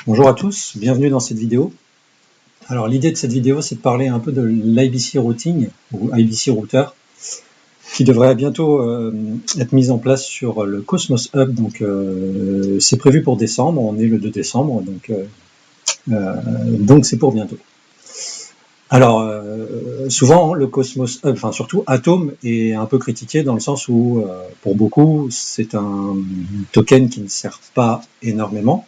Bonjour à tous, bienvenue dans cette vidéo. Alors l'idée de cette vidéo, c'est de parler un peu de l'IBC routing ou IBC router qui devrait bientôt être mise en place sur le Cosmos Hub. Donc c'est prévu pour décembre, on est le 2 décembre, donc c'est pour bientôt. Alors souvent le Cosmos Hub, enfin surtout Atom, est un peu critiqué dans le sens où pour beaucoup c'est un token qui ne sert pas énormément.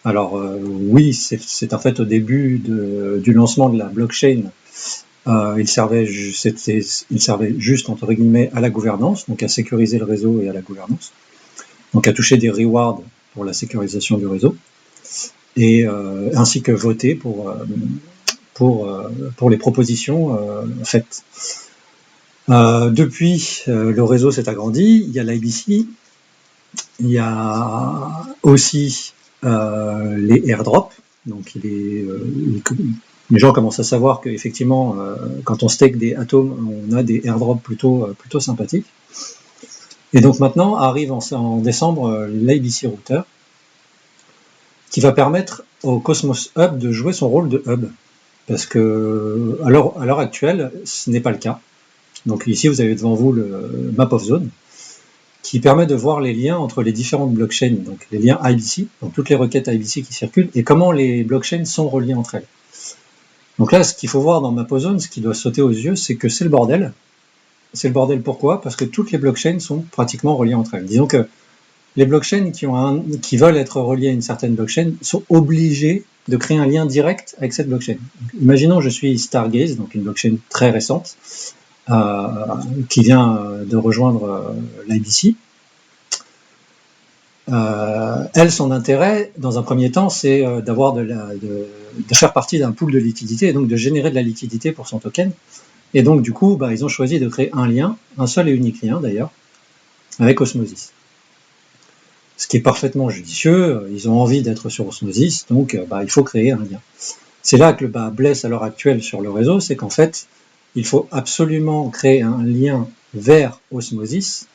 Alors oui, c'est en fait au début du lancement de la blockchain, il servait juste entre guillemets à la gouvernance, donc à sécuriser le réseau et à la gouvernance, donc à toucher des rewards pour la sécurisation du réseau, et ainsi que voter pour les propositions faites. Depuis, le réseau s'est agrandi, il y a l'IBC, il y a aussi les airdrops, donc les gens commencent à savoir qu'effectivement, quand on stake des atomes, on a des airdrops plutôt sympathiques. Et donc maintenant arrive en décembre l'IBC Router, qui va permettre au Cosmos Hub de jouer son rôle de hub. Parce que à l'heure actuelle, ce n'est pas le cas. Donc ici, vous avez devant vous le Map of Zone, qui permet de voir les liens entre les différentes blockchains, donc les liens IBC, donc toutes les requêtes IBC qui circulent, et comment les blockchains sont reliées entre elles. Donc là, ce qu'il faut voir dans Map-O-Zone, ce qui doit sauter aux yeux, c'est que c'est le bordel. C'est le bordel pourquoi? Parce que toutes les blockchains sont pratiquement reliées entre elles. Disons que les blockchains qui veulent être reliées à une certaine blockchain sont obligés de créer un lien direct avec cette blockchain. Donc, imaginons je suis Stargaze, donc une blockchain très récente, qui vient de rejoindre l'IBC. Elle, son intérêt, dans un premier temps, c'est de faire partie d'un pool de liquidité et donc de générer de la liquidité pour son token. Et donc, du coup, ils ont choisi de créer un lien, un seul et unique lien d'ailleurs, avec Osmosis. Ce qui est parfaitement judicieux, ils ont envie d'être sur Osmosis, donc il faut créer un lien. C'est là que le bas blesse à l'heure actuelle sur le réseau, c'est qu'en fait, il faut absolument créer un lien vers Osmosis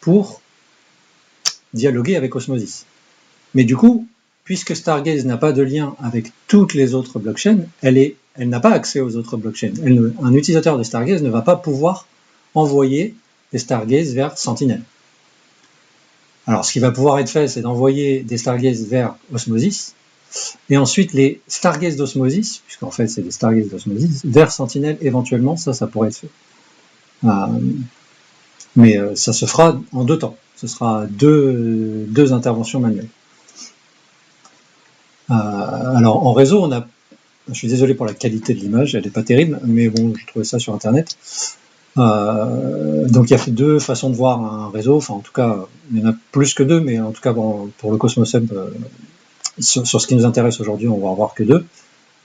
pour dialoguer avec Osmosis. Mais du coup, puisque Stargaze n'a pas de lien avec toutes les autres blockchains, elle n'a pas accès aux autres blockchains. Un utilisateur de Stargaze ne va pas pouvoir envoyer des Stargaze vers Sentinel. Alors, ce qui va pouvoir être fait, c'est d'envoyer des Stargaze vers Osmosis, et ensuite les Stargaze d'Osmosis, puisqu'en fait c'est des Stargaze d'Osmosis, vers Sentinel éventuellement, ça pourrait être fait. Mais ça se fera en deux temps. Ce sera deux interventions manuelles. Alors en réseau, je suis désolé pour la qualité de l'image, elle n'est pas terrible, mais bon, j'ai trouvé ça sur internet. Donc il y a deux façons de voir un réseau, enfin en tout cas, il y en a plus que deux, mais en tout cas pour le Cosmos Hub, sur ce qui nous intéresse aujourd'hui, on va en voir que deux.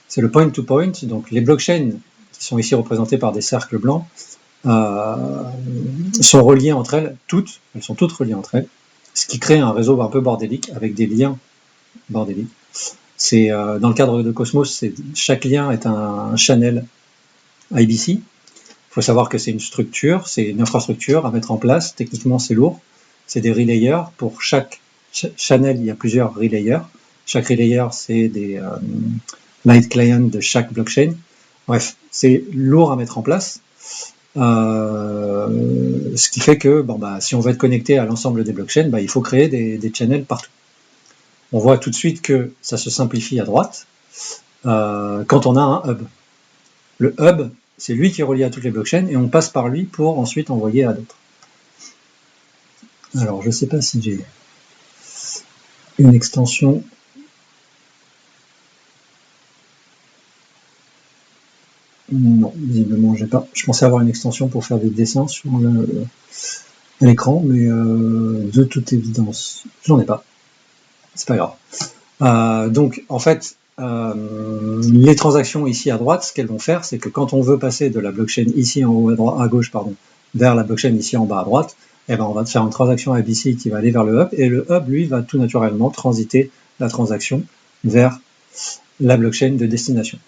C'est le point-to-point, donc les blockchains qui sont ici représentées par des cercles blancs sont reliées entre elles, elles sont toutes reliées entre elles, ce qui crée un réseau un peu bordélique avec des liens bordéliques. C'est dans le cadre de Cosmos, chaque lien est un channel IBC. Il faut savoir que c'est une structure, c'est une infrastructure à mettre en place. Techniquement, c'est lourd. C'est des relayers. Pour chaque channel, il y a plusieurs relayers. Chaque relayer, c'est des light clients de chaque blockchain. Bref, c'est lourd à mettre en place. Ce qui fait que si on veut être connecté à l'ensemble des blockchains, il faut créer des channels partout. On voit tout de suite que ça se simplifie à droite quand on a un hub. Le hub, c'est lui qui est relié à toutes les blockchains et on passe par lui pour ensuite envoyer à d'autres. Alors, je ne sais pas si j'ai une extension. Non, visiblement, j'ai pas. Je pensais avoir une extension pour faire des dessins sur l'écran, mais de toute évidence, j'en ai pas. C'est pas grave. Donc, en fait, les transactions ici à droite, ce qu'elles vont faire, c'est que quand on veut passer de la blockchain ici en haut à gauche, vers la blockchain ici en bas à droite, on va faire une transaction IBC qui va aller vers le hub, et le hub, lui, va tout naturellement transiter la transaction vers la blockchain de destination.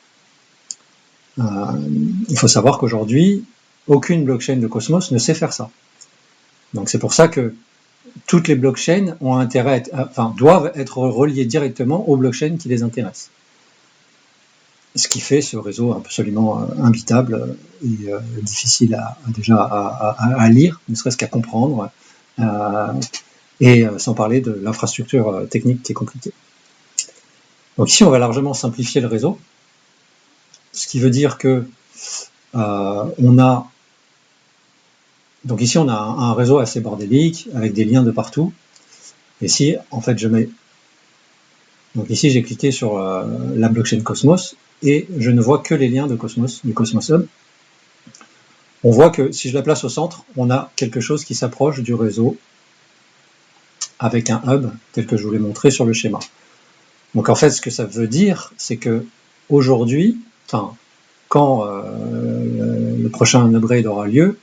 Il faut savoir qu'aujourd'hui, aucune blockchain de Cosmos ne sait faire ça. Donc c'est pour ça que toutes les blockchains ont intérêt doivent être reliées directement aux blockchains qui les intéressent. Ce qui fait ce réseau absolument imbitable et difficile à lire, ne serait-ce qu'à comprendre, et sans parler de l'infrastructure technique qui est compliquée. Donc ici, on va largement simplifier le réseau, ce qui veut dire que donc ici, on a un réseau assez bordélique, avec des liens de partout. Et si, en fait, donc ici, j'ai cliqué sur la blockchain Cosmos, et je ne vois que les liens de Cosmos, du Cosmos Hub. On voit que si je la place au centre, on a quelque chose qui s'approche du réseau avec un hub, tel que je vous l'ai montré sur le schéma. Donc en fait, ce que ça veut dire, c'est que aujourd'hui, quand le prochain upgrade aura lieu,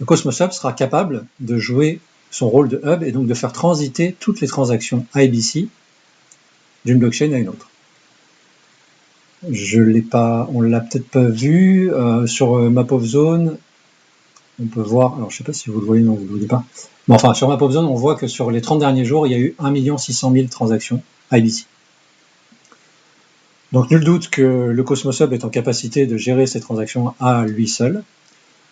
le Cosmos Hub sera capable de jouer son rôle de hub et donc de faire transiter toutes les transactions IBC d'une blockchain à une autre. On l'a peut-être pas vu sur Map of Zone. On peut voir, alors je sais pas si vous le voyez, non, vous ne le voyez pas. Mais enfin, sur Map of Zone, on voit que sur les 30 derniers jours, il y a eu 1 600 000 transactions IBC. Donc nul doute que le Cosmos Hub est en capacité de gérer ces transactions à lui seul.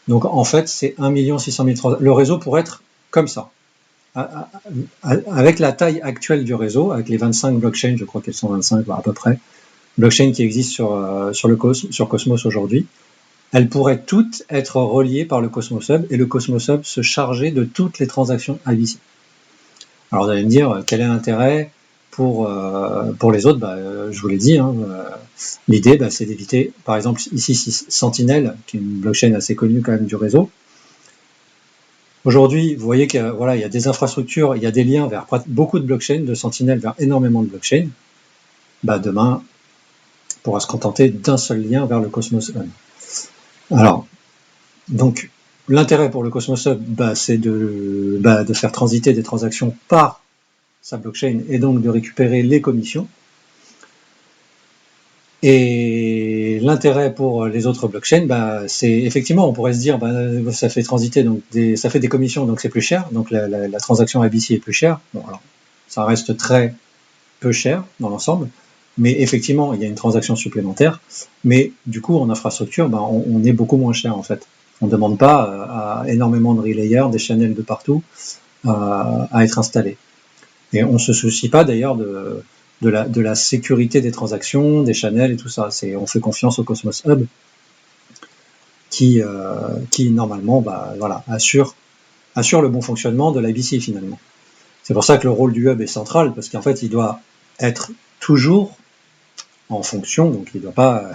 Donc en fait, c'est 1 600 000 transactions. Le réseau pourrait être comme ça. Avec la taille actuelle du réseau, avec les 25 blockchains, je crois qu'elles sont 25 à peu près, blockchains qui existent sur Cosmos aujourd'hui, elles pourraient toutes être reliées par le Cosmos Hub et le Cosmos Hub se charger de toutes les transactions IBC. Alors vous allez me dire, quel est l'intérêt pour les autres? Je vous l'ai dit, l'idée c'est d'éviter, par exemple ici Sentinel, qui est une blockchain assez connue quand même du réseau. Aujourd'hui, vous voyez qu'il y a des infrastructures, il y a des liens vers beaucoup de blockchains, de Sentinel vers énormément de blockchains. Demain, on pourra se contenter d'un seul lien vers le Cosmos Hub. Alors, donc, l'intérêt pour le Cosmos Hub, c'est de faire transiter des transactions par sa blockchain et donc de récupérer les commissions. Et l'intérêt pour les autres blockchains, c'est effectivement, on pourrait se dire, ça fait transiter, donc ça fait des commissions, donc c'est plus cher, donc la transaction ABC est plus chère. Bon, alors, ça reste très peu cher dans l'ensemble, mais effectivement, il y a une transaction supplémentaire. Mais du coup, en infrastructure, on est beaucoup moins cher en fait. On ne demande pas à énormément de relayers, des channels de partout, à être installés. Et on ne se soucie pas d'ailleurs de la sécurité des transactions, des channels et tout ça. On fait confiance au Cosmos Hub qui normalement assure le bon fonctionnement de l'IBC finalement. C'est pour ça que le rôle du hub est central, parce qu'en fait il doit être toujours en fonction, donc il doit pas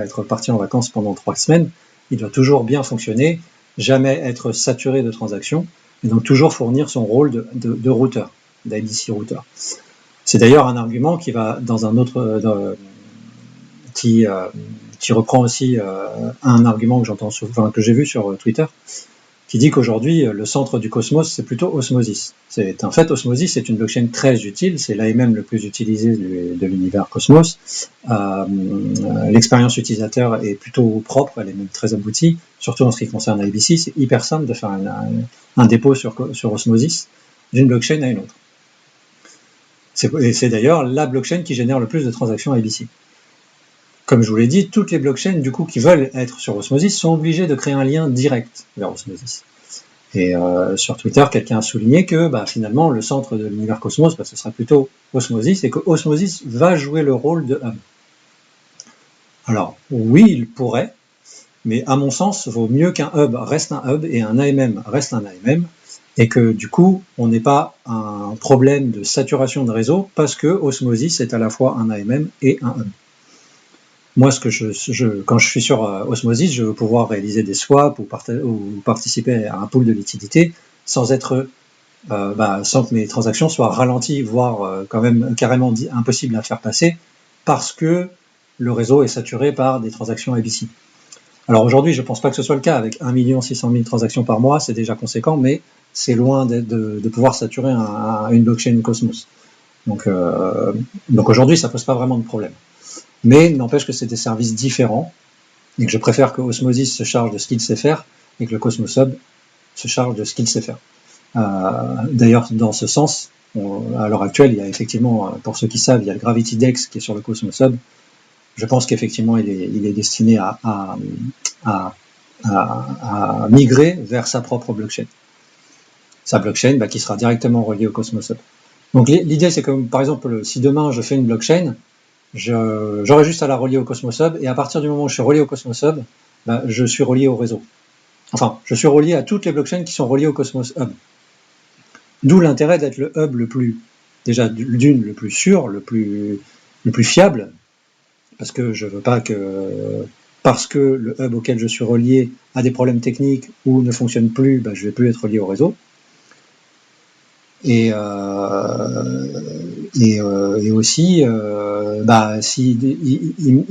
être parti en vacances pendant 3 semaines, il doit toujours bien fonctionner, jamais être saturé de transactions, et donc toujours fournir son rôle de routeur, d'IBC routeur. C'est d'ailleurs un argument qui va dans un autre, qui reprend aussi un argument que j'ai vu sur Twitter, qui dit qu'aujourd'hui, le centre du Cosmos, c'est plutôt Osmosis. En fait, Osmosis est une blockchain très utile, c'est l'AMM le plus utilisé de l'univers Cosmos. L'expérience utilisateur est plutôt propre, elle est même très aboutie, surtout en ce qui concerne IBC. C'est hyper simple de faire un dépôt sur Osmosis d'une blockchain à une autre. C'est d'ailleurs la blockchain qui génère le plus de transactions IBC. Comme je vous l'ai dit, toutes les blockchains du coup qui veulent être sur Osmosis sont obligées de créer un lien direct vers Osmosis. Et sur Twitter, quelqu'un a souligné que finalement le centre de l'univers Cosmos, ce sera plutôt Osmosis, et que Osmosis va jouer le rôle de hub. Alors oui, il pourrait, mais à mon sens, vaut mieux qu'un hub reste un hub et un AMM reste un AMM, et que du coup, on n'ait pas un problème de saturation de réseau parce que Osmosis est à la fois un AMM et un hub. Moi, quand je suis sur Osmosis, je veux pouvoir réaliser des swaps ou participer à un pool de liquidité sans que mes transactions soient ralenties, voire quand même carrément impossible à faire passer parce que le réseau est saturé par des transactions ABC. Alors aujourd'hui, je ne pense pas que ce soit le cas. Avec 1 600 000 transactions par mois, c'est déjà conséquent, mais c'est loin de pouvoir saturer une blockchain Cosmos. Donc aujourd'hui, ça ne pose pas vraiment de problème. Mais n'empêche que c'est des services différents et que je préfère que Osmosis se charge de ce qu'il sait faire et que le Cosmos Hub se charge de ce qu'il sait faire. D'ailleurs, dans ce sens, à l'heure actuelle, il y a effectivement, pour ceux qui savent, il y a le Gravity Dex qui est sur le Cosmos Hub. Je pense qu'effectivement, il est destiné à migrer vers sa propre blockchain. Sa blockchain qui sera directement reliée au Cosmos Hub. Donc l'idée, c'est que, par exemple, si demain je fais une blockchain, j'aurai juste à la relier au Cosmos Hub, et à partir du moment où je suis relié au Cosmos Hub, je suis relié au réseau. Enfin, je suis relié à toutes les blockchains qui sont reliées au Cosmos Hub. D'où l'intérêt d'être le hub le plus sûr, le plus fiable, parce que je veux pas que, parce que le hub auquel je suis relié a des problèmes techniques ou ne fonctionne plus, je vais plus être relié au réseau. Et aussi, il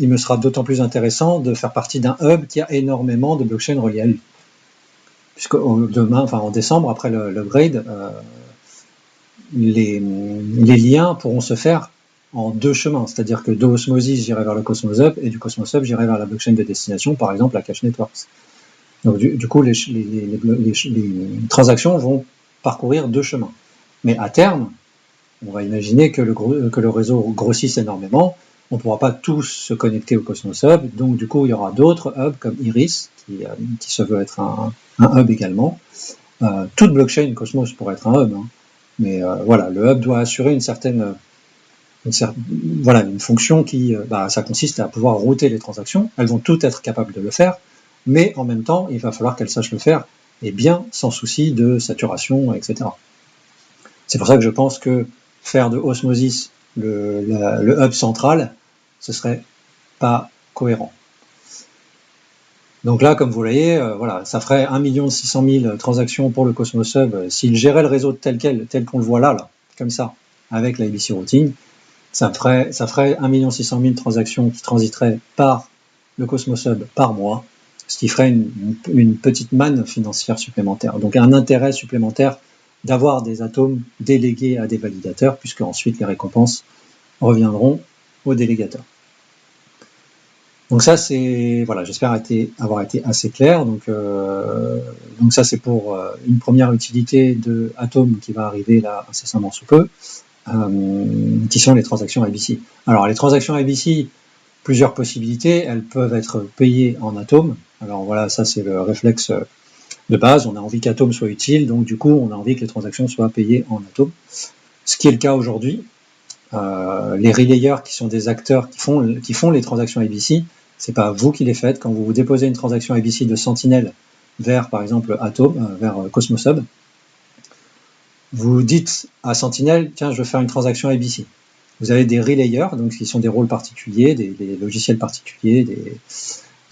me sera d'autant plus intéressant de faire partie d'un hub qui a énormément de blockchains reliées à lui. Puisque en décembre, après l'upgrade, les liens pourront se faire en deux chemins, c'est-à-dire que d'Osmosis, j'irai vers le Cosmos Hub, et du Cosmos Hub, j'irai vers la blockchain de destination, par exemple la Cash Networks. Donc du coup, les transactions vont parcourir deux chemins. Mais à terme, on va imaginer que le réseau grossisse énormément, on ne pourra pas tous se connecter au Cosmos Hub, donc du coup, il y aura d'autres hubs comme Iris, qui se veut être un hub également. Toute blockchain Cosmos pourrait être un hub, mais voilà, le hub doit assurer une fonction qui, ça consiste à pouvoir router les transactions. Elles vont toutes être capables de le faire, mais en même temps, il va falloir qu'elles sachent le faire, et bien sans souci de saturation, etc. C'est pour ça que je pense que faire de Osmosis le hub central, ce serait pas cohérent. Donc là, comme vous voyez, ça ferait 1 600 000 transactions pour le Cosmos Hub s'il gérait le réseau tel qu'on le voit là, comme ça, avec l'IBC routing. Ça ferait 1 600 000 transactions qui transiteraient par le Cosmos Hub par mois, ce qui ferait une petite manne financière supplémentaire. Donc un intérêt supplémentaire d'avoir des atomes délégués à des validateurs, puisque ensuite les récompenses reviendront aux délégateurs. Donc ça, c'est, j'espère avoir été assez clair. Donc ça, c'est pour une première utilité de Atom qui va arriver là incessamment sous peu, qui sont les transactions IBC. Alors les transactions IBC, plusieurs possibilités, elles peuvent être payées en Atom. Alors voilà, ça c'est le réflexe de base, on a envie qu'Atom soit utile, donc du coup on a envie que les transactions soient payées en Atom. Ce qui est le cas aujourd'hui. Les relayers qui sont des acteurs qui font les transactions IBC, c'est pas vous qui les faites. Quand vous déposez une transaction IBC de Sentinel vers, par exemple, Atom, vers Cosmos Hub, vous dites à Sentinel, tiens, je veux faire une transaction IBC. Vous avez des relayers, donc qui sont des rôles particuliers, des logiciels particuliers,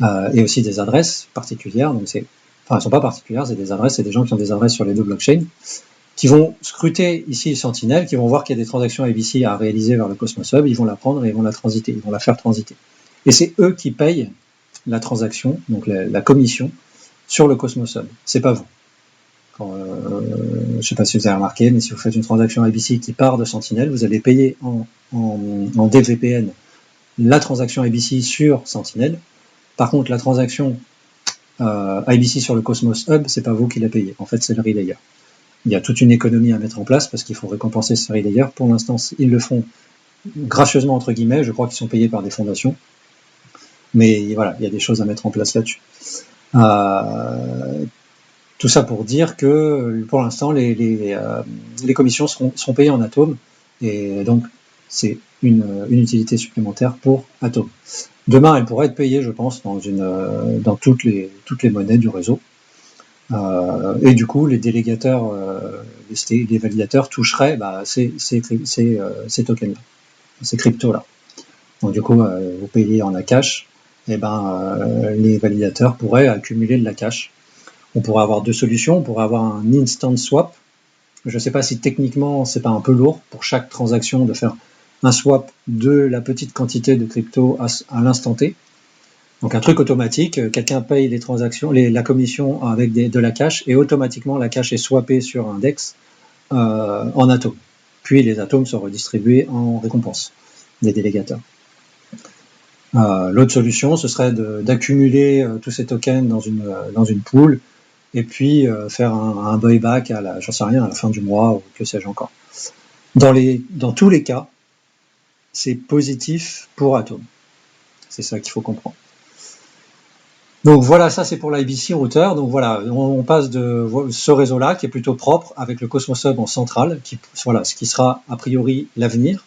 et aussi des adresses particulières. Donc elles ne sont pas particulières, c'est des adresses, c'est des gens qui ont des adresses sur les deux blockchains, qui vont scruter ici Sentinel, qui vont voir qu'il y a des transactions IBC à réaliser vers le Cosmos Hub, ils vont la prendre et ils vont la faire transiter. Et c'est eux qui payent la transaction, donc la commission, sur le Cosmos Hub. C'est pas vous. Je ne sais pas si vous avez remarqué, mais si vous faites une transaction IBC qui part de Sentinel, vous allez payer en DVPN la transaction IBC sur Sentinel. Par contre, la transaction IBC sur le Cosmos Hub, c'est pas vous qui la payez. En fait, c'est le relayer. Il y a toute une économie à mettre en place parce qu'il faut récompenser ces relayers. Pour l'instant, ils le font gracieusement, entre guillemets. Je crois qu'ils sont payés par des fondations. Mais voilà, il y a des choses à mettre en place là-dessus. Tout ça pour dire que pour l'instant, les commissions seront payées en Atom. Et donc, c'est une utilité supplémentaire pour Atom. Demain, elle pourrait être payée, je pense, dans toutes les monnaies du réseau. Et du coup, les délégateurs, les validateurs toucheraient ces tokens-là, ces cryptos-là. Donc du coup, vous payez en Akash, et les validateurs pourraient accumuler de l'Akash. On pourrait avoir deux solutions. On pourrait avoir un instant swap. Je ne sais pas si techniquement c'est pas un peu lourd pour chaque transaction de faire un swap de la petite quantité de crypto à l'instant T. Donc un truc automatique, quelqu'un paye les transactions, la commission avec de la cash, et automatiquement la cash est swappée sur un DEX en atomes. Puis les atomes sont redistribués en récompense des délégateurs. L'autre solution, ce serait d'accumuler tous ces tokens dans une pool et puis faire un buyback j'en sais rien, à la fin du mois, ou que sais-je encore. Dans tous les cas, c'est positif pour Atom. C'est ça qu'il faut comprendre. Donc voilà, ça c'est pour l'IBC router. Donc voilà, on passe de ce réseau-là qui est plutôt propre avec le Cosmos Hub en centrale, ce qui sera a priori l'avenir.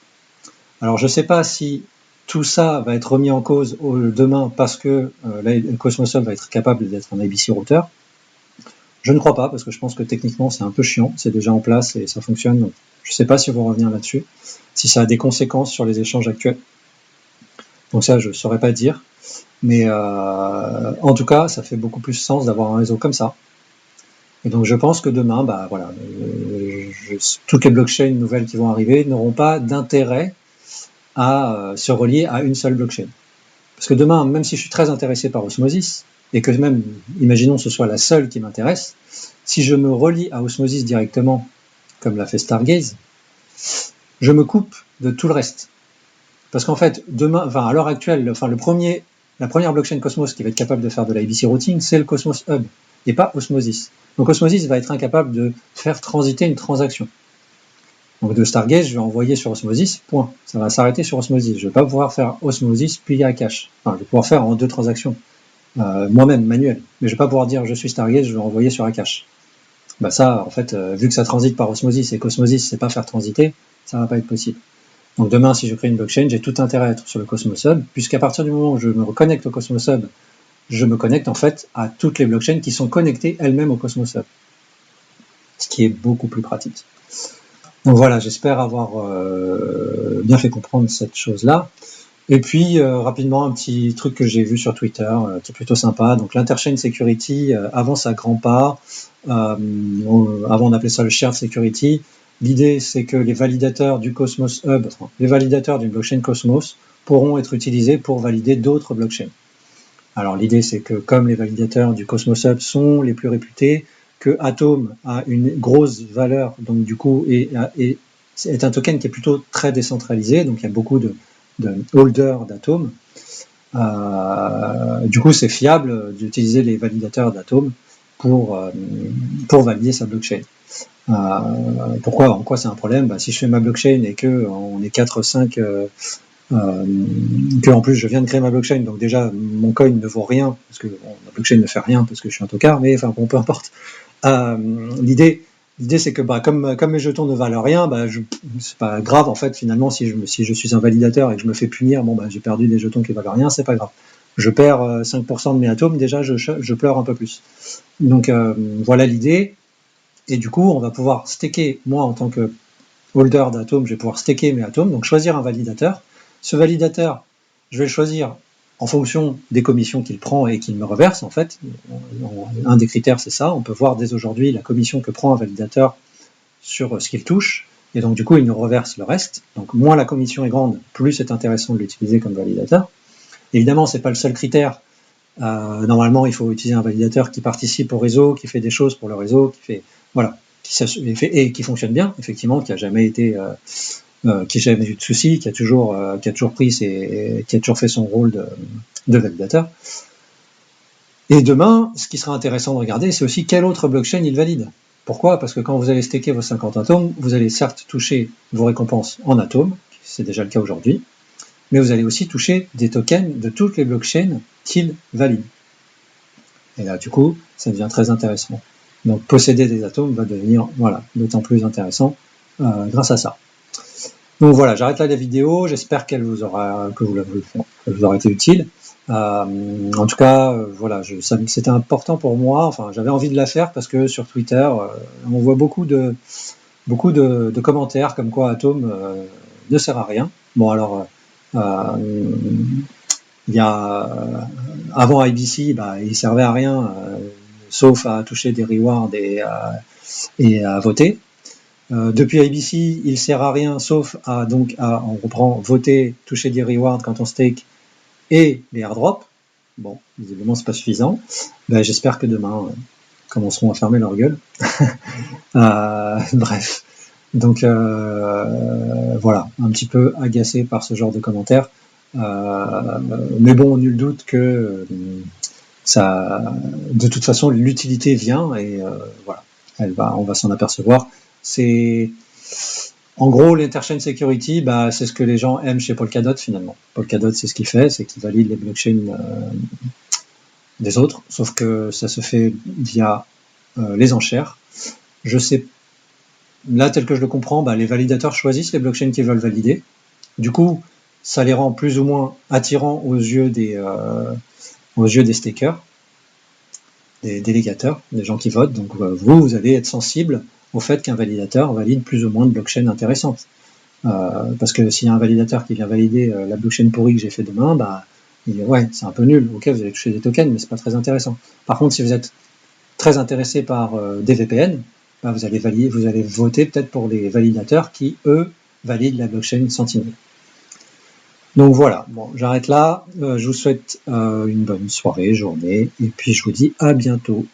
Alors je ne sais pas si tout ça va être remis en cause demain parce que le Cosmos Hub va être capable d'être un IBC router. Je ne crois pas, parce que je pense que techniquement c'est un peu chiant, c'est déjà en place et ça fonctionne. Donc je ne sais pas si on va revenir là-dessus, si ça a des conséquences sur les échanges actuels. Donc ça, je ne saurais pas dire. Mais en tout cas, ça fait beaucoup plus sens d'avoir un réseau comme ça. Et donc je pense que demain, toutes les blockchains nouvelles qui vont arriver n'auront pas d'intérêt à se relier à une seule blockchain. Parce que demain, même si je suis très intéressé par Osmosis, et que même, imaginons ce soit la seule qui m'intéresse, si je me relie à Osmosis directement, comme l'a fait Stargaze, je me coupe de tout le reste. Parce qu'en fait, demain, à l'heure actuelle, la première blockchain Cosmos qui va être capable de faire de l'IBC routing, c'est le Cosmos Hub, et pas Osmosis. Donc Osmosis va être incapable de faire transiter une transaction. Donc de Stargaze, je vais envoyer sur Osmosis, point. Ça va s'arrêter sur Osmosis. Je ne vais pas pouvoir faire Osmosis puis Akash. Enfin, je vais pouvoir faire en 2 transactions, moi-même, manuel. Mais je ne vais pas pouvoir dire je suis Stargaze, je vais envoyer sur Akash. Ça, en fait, vu que ça transite par Osmosis et qu'Osmosis ne sait pas faire transiter, ça ne va pas être possible. Donc demain, si je crée une blockchain, j'ai tout intérêt à être sur le Cosmos Hub, puisqu'à partir du moment où je me reconnecte au Cosmos Hub, je me connecte en fait à toutes les blockchains qui sont connectées elles-mêmes au Cosmos Hub. Ce qui est beaucoup plus pratique. Donc voilà, j'espère avoir bien fait comprendre cette chose-là. Et puis, rapidement, un petit truc que j'ai vu sur Twitter, qui est plutôt sympa. Donc l'Interchain Security avance à grands pas. Avant, on appelait ça le Shared Security. L'idée, c'est que les validateurs du Cosmos Hub, les validateurs d'une blockchain Cosmos, pourront être utilisés pour valider d'autres blockchains. Alors l'idée, c'est que comme les validateurs du Cosmos Hub sont les plus réputés, que Atom a une grosse valeur, donc du coup, est un token qui est plutôt très décentralisé, donc il y a beaucoup de holders d'Atom. Du coup, c'est fiable d'utiliser les validateurs d'Atom pour valider sa blockchain. Pourquoi, en quoi c'est un problème? Si je fais ma blockchain et que on est 4-5, que en plus je viens de créer ma blockchain, donc déjà mon coin ne vaut rien, parce que ma blockchain ne fait rien parce que je suis un tocard, mais enfin bon, peu importe. L'idée c'est que comme mes jetons ne valent rien, c'est pas grave en fait finalement si je suis un validateur et que je me fais punir, j'ai perdu des jetons qui valent rien, c'est pas grave. Je perds 5% de mes atomes, déjà je pleure un peu plus. Donc voilà l'idée. Et du coup, on va pouvoir staker, moi en tant que holder d'atomes, je vais pouvoir staker mes atomes, donc choisir un validateur. Ce validateur, je vais le choisir en fonction des commissions qu'il prend et qu'il me reverse, en fait. Un des critères, c'est ça. On peut voir dès aujourd'hui la commission que prend un validateur sur ce qu'il touche, et donc du coup, il nous reverse le reste. Donc moins la commission est grande, plus c'est intéressant de l'utiliser comme validateur. Évidemment, c'est pas le seul critère. Normalement, il faut utiliser un validateur qui participe au réseau, qui fait des choses pour le réseau, et qui fonctionne bien, effectivement, qui a jamais été, qui n'a jamais eu de soucis, qui a toujours fait son rôle de validateur. Et demain, ce qui sera intéressant de regarder, c'est aussi quelle autre blockchain il valide. Pourquoi? Parce que quand vous allez staker vos 50 atomes, vous allez certes toucher vos récompenses en atomes, c'est déjà le cas aujourd'hui, mais vous allez aussi toucher des tokens de toutes les blockchains qu'il valide. Et là, du coup, ça devient très intéressant. Donc, posséder des atomes va devenir, d'autant plus intéressant grâce à ça. Donc voilà, j'arrête là la vidéo. J'espère que vous aura été utile. En tout cas, c'était important pour moi. Enfin, j'avais envie de la faire parce que sur Twitter, on voit beaucoup de commentaires comme quoi Atom ne sert à rien. Bon, alors, il y a avant IBC, il servait à rien, sauf à toucher des rewards et à voter. Depuis IBC, il sert à rien, sauf on reprend voter, toucher des rewards quand on stake et les airdrops. Bon, visiblement c'est pas suffisant. J'espère que demain commenceront à fermer leur gueule. Bref. Donc voilà, un petit peu agacé par ce genre de commentaires. Mais bon, nul doute que de toute façon, l'utilité vient et voilà, on va s'en apercevoir. En gros, l'interchain security, c'est ce que les gens aiment chez Polkadot finalement. Polkadot, c'est ce qu'il fait, c'est qu'il valide les blockchains des autres, sauf que ça se fait via les enchères. Je sais, là, tel que je le comprends, les validateurs choisissent les blockchains qu'ils veulent valider. Du coup, ça les rend plus ou moins attirants aux yeux des stakers, des délégateurs, des gens qui votent. Donc vous allez être sensible au fait qu'un validateur valide plus ou moins de blockchains intéressantes. Parce que s'il y a un validateur qui vient valider la blockchain pourrie que j'ai fait demain, il dit ouais, c'est un peu nul, ok, vous allez toucher des tokens, mais c'est pas très intéressant. Par contre, si vous êtes très intéressé par des VPN, vous allez voter peut-être pour les validateurs qui, eux, valident la blockchain Sentinel. Donc voilà, bon, j'arrête là. Je vous souhaite une bonne soirée, journée, et puis je vous dis à bientôt.